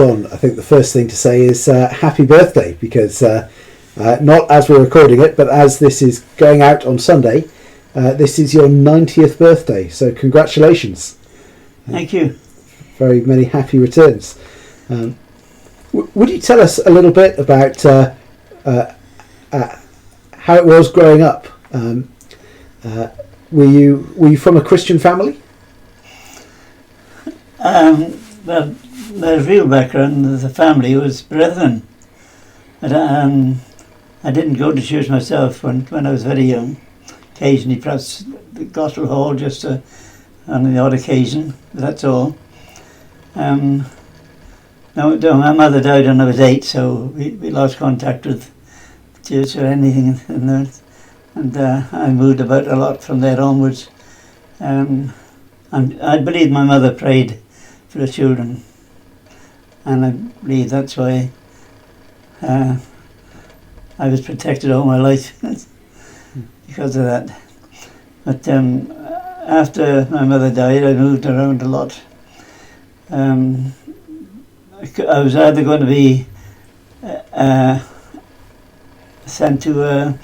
on, I think the first thing to say is happy birthday, because not as we're recording it, but as this is going out on Sunday, this is your 90th birthday, so congratulations. Thank you. Very many happy returns. Would you tell us a little bit about how it was growing up? Were you from a Christian family? Well, the real background of the family was Brethren. But I didn't go to church myself when I was very young. Occasionally, perhaps the Gospel Hall, just on the odd occasion, but that's all. No, my mother died when I was 8, so we lost contact with church or anything in there. And I moved about a lot from there onwards. I believe my mother prayed for the children, and I believe that's why I was protected all my life because of that. But after my mother died, I moved around a lot. I was either going to be sent to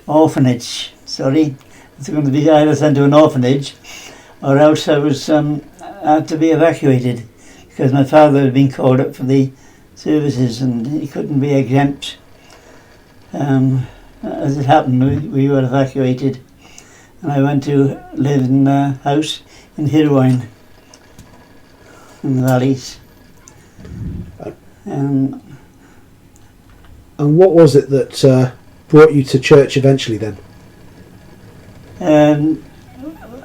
orphanage. Sorry, it's going to be either sent to an orphanage, or else I was had to be evacuated because my father had been called up for the services and he couldn't be exempt. As it happened, we were evacuated, and I went to live in a house in Hirwine, in the valleys. And what was it that brought you to church eventually then?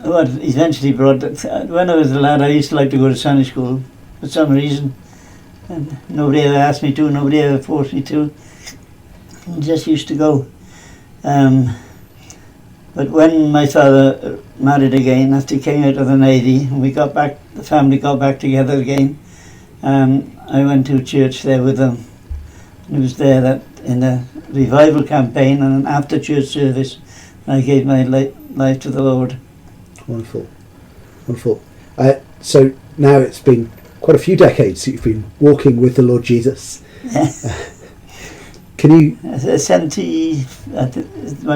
What eventually brought it, when I was a lad, I used to like to go to Sunday school for some reason, and nobody ever asked me to, nobody ever forced me to. I just used to go. But when my father married again, after he came out of the Navy, and the family got back together again, I went to church there with them. And it was there that in a revival campaign and an after church service, I gave my life to the Lord. Wonderful, wonderful. So now it's been quite a few decades that you've been walking with the Lord Jesus. Can you? My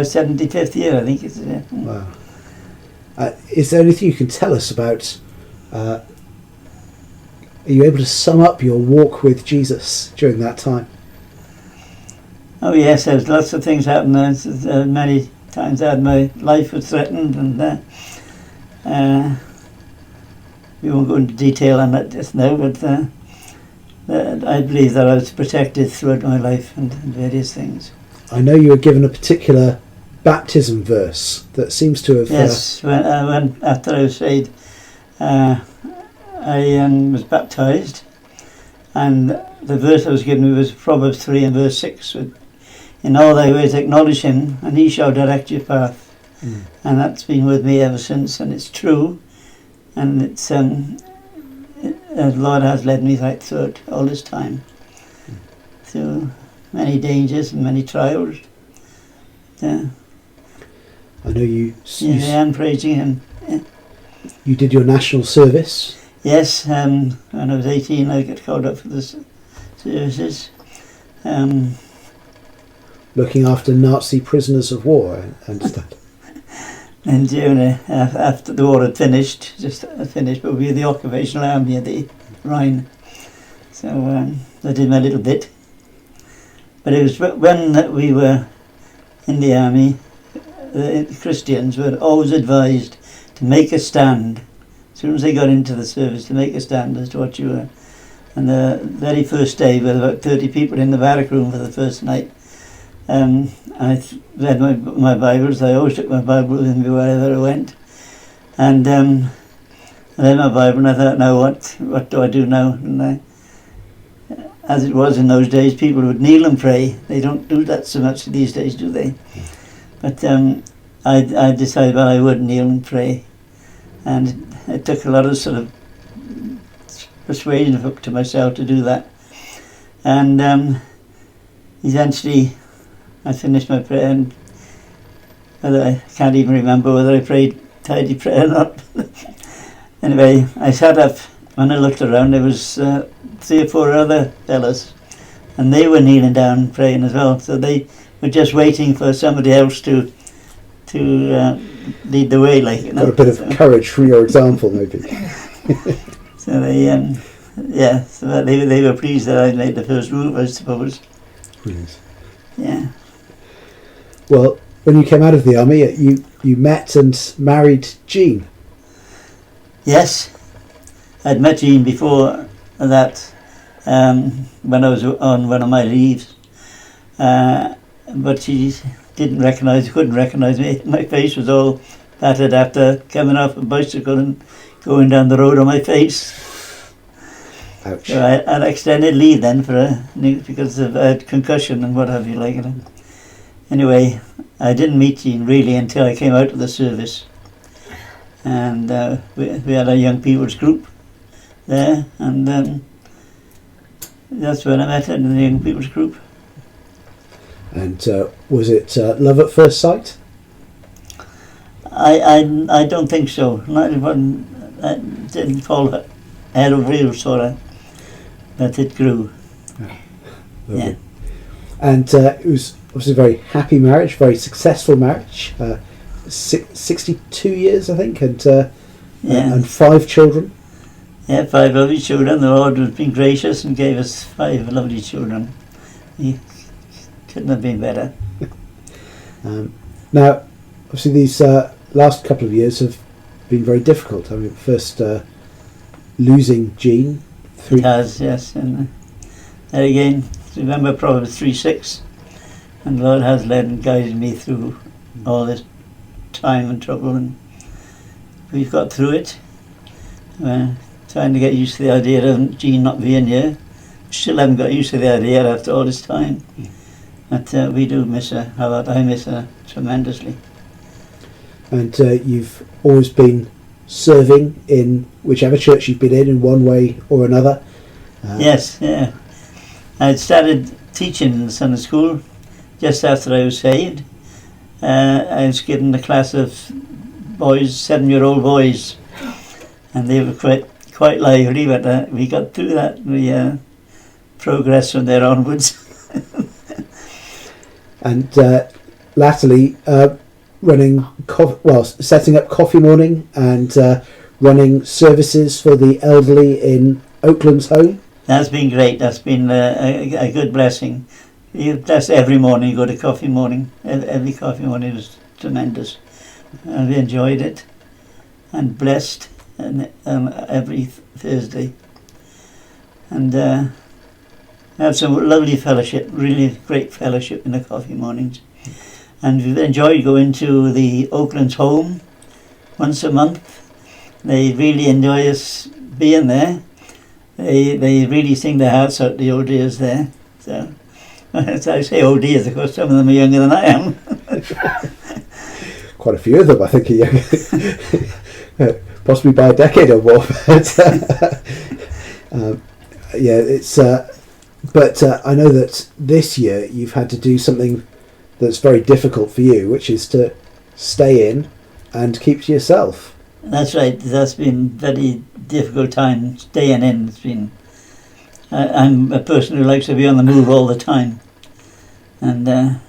75th year, I think. Wow. Is there anything you can tell us about? Are you able to sum up your walk with Jesus during that time? Oh yes, there's lots of things happened. Many times my life was threatened, and we won't go into detail on that just now, but I believe that I was protected throughout my life and various things. I know you were given a particular baptism verse that seems to have... Yes, when after I was saved, I was baptised, and the verse I was given was Proverbs 3 and verse 6. In all thy ways acknowledge him, and he shall direct your path. And that's been with me ever since, and it's true, and it's the Lord has led me right through it all this time, through many dangers and many trials. I know you am praising him. You did your national service. Yes, when I was 18 I got called up for the services. Looking after Nazi prisoners of war, I understand. And after the war had finished, but we were the occupational army at the Rhine. So I did my little bit. But it was when we were in the army, the Christians were always advised to make a stand. As soon as they got into the service, to make a stand as to what you were. And the very first day, with about 30 people in the barrack room for the first night, I read my Bibles. I always took my Bible with me wherever I went. And I read my Bible and I thought, now what do I do now? And as it was in those days, people would kneel and pray. They don't do that so much these days, do they? But I decided, well, I would kneel and pray. And it took a lot of sort of persuasion to myself to do that. And eventually I finished my prayer, and I can't even remember whether I prayed tidy prayer or not. Anyway, I sat up. When I looked around, there was 3 or 4 other fellas, and they were kneeling down praying as well. So they were just waiting for somebody else to lead the way, like, you know. Got a bit of courage from your example, maybe. So they, so they were pleased that I made the first move, I suppose. Yes. Yeah. Well, when you came out of the army, you met and married Jean. Yes, I'd met Jean before that, when I was on one of my leaves, but she couldn't recognise me. My face was all battered after coming off a bicycle and going down the road on my face. Ouch. So I had extended leave then because I had concussion and what have you, like. Anyway, I didn't meet Jean really until I came out of the service, and we had a young people's group there, and that's when I met her, in the young people's group. And was it love at first sight? I don't think so. Not even, I didn't fall head over heels, sort of, but it grew. Lovely. Yeah. And it was obviously a very happy marriage, very successful marriage. 62 years, I think, and 5 children. Yeah, 5 lovely children. The Lord has been gracious and gave us 5 lovely children. He couldn't have been better. Now, obviously, these last couple of years have been very difficult. I mean, first losing Jean. It has, yes. And then again, remember Proverbs 3:6, and the Lord has led and guided me through all this time and trouble, and we've got through it. Trying to get used to the idea of Jean not being here. Still haven't got used to the idea after all this time. But we do miss her. How about I miss her tremendously. And you've always been serving in whichever church you've been in one way or another. Yes, yeah. I started teaching in the Sunday school just after I was saved. I was given a class of boys, 7-year-old boys, and they were quite lively, but we got through that. We progressed from there onwards. And latterly, setting up coffee morning and running services for the elderly in Oakland's home. That's been great. That's been a good blessing. That's every morning you go to coffee morning. Every coffee morning was tremendous. And we enjoyed it and blessed every Thursday. And had some lovely fellowship, really great fellowship in the coffee mornings. And we've enjoyed going to the Oakland's home once a month. They really enjoy us being there. They really sing their hearts out, the old dears there. So, as I say old dears, of course, some of them are younger than I am. Quite a few of them, I think, are younger. Possibly by a decade or more. But I know that this year you've had to do something that's very difficult for you, which is to stay in and keep to yourself. That's right. That's been a very difficult time staying in. It's been. I'm a person who likes to be on the move all the time, and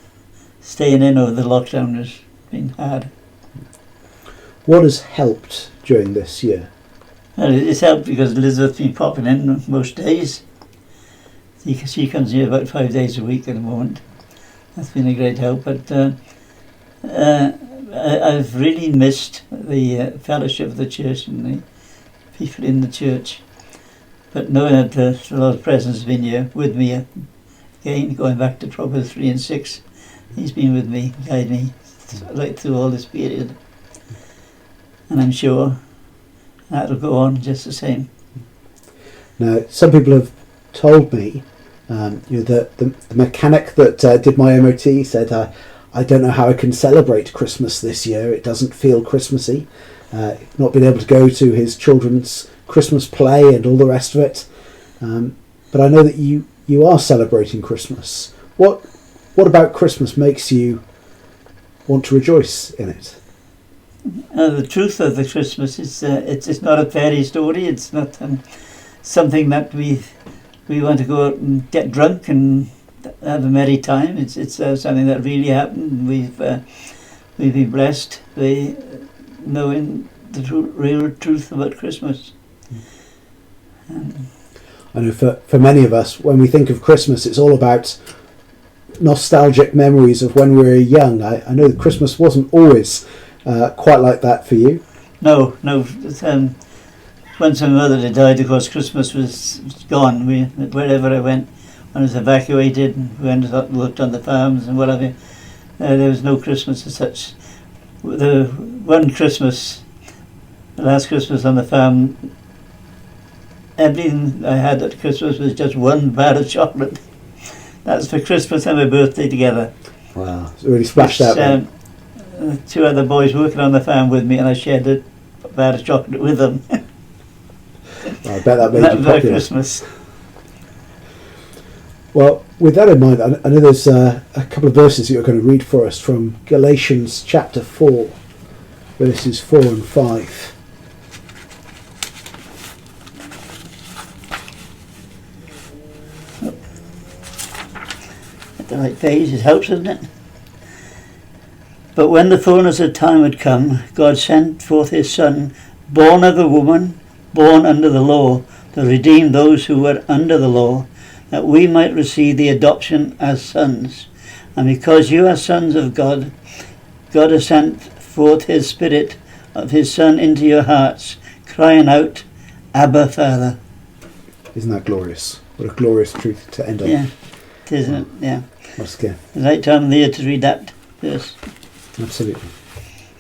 staying in over the lockdown has been hard. What has helped during this year? Well, it's helped because Elizabeth's been popping in most days. She comes here about 5 days a week at the moment. That's been a great help. But I've really missed the fellowship of the church and the people in the church. But knowing that the Lord's presence has been here with me again, going back to Proverbs 3 and 6, He's been with me, guiding me right through all this period. And I'm sure that'll go on just the same. Now, some people have told me, the mechanic that did my MOT said, I don't know how I can celebrate Christmas this year. It doesn't feel Christmassy. Not being able to go to his children's Christmas play and all the rest of it. But I know that you are celebrating Christmas. What about Christmas makes you want to rejoice in it? The truth of the Christmas is it's not a fairy story. It's not something that we want to go out and get drunk and have a merry time. It's something that really happened. We've been blessed by knowing the real truth about Christmas. I know for many of us, when we think of Christmas, it's all about nostalgic memories of when we were young. I know that Christmas wasn't always quite like that for you. No. Once my mother had died, of course, Christmas was gone. Wherever I went, I was evacuated and worked on the farms and whatever. There was no Christmas as such. The one Christmas, the last Christmas on the farm, everything I had at Christmas was just one bar of chocolate. That's for Christmas and my birthday together. Wow, it's really splashed out there. Two other boys working on the farm with me, and I shared a bar of chocolate with them. Well, I bet that made that you was popular. Christmas. Well, with that in mind, I know there's a couple of verses that you're going to read for us from Galatians chapter 4, verses 4 and 5. At the right page, it helps, doesn't it? But when the fullness of time had come, God sent forth his Son, born of a woman, born under the law, to redeem those who were under the law, that we might receive the adoption as sons. And because you are sons of God, God has sent forth his Spirit of his Son into your hearts, crying out, Abba, Father. Isn't that glorious? What a glorious truth to end on. Yeah, it is, isn't it? Yeah. Once again. The right time of the year to read that verse. Absolutely.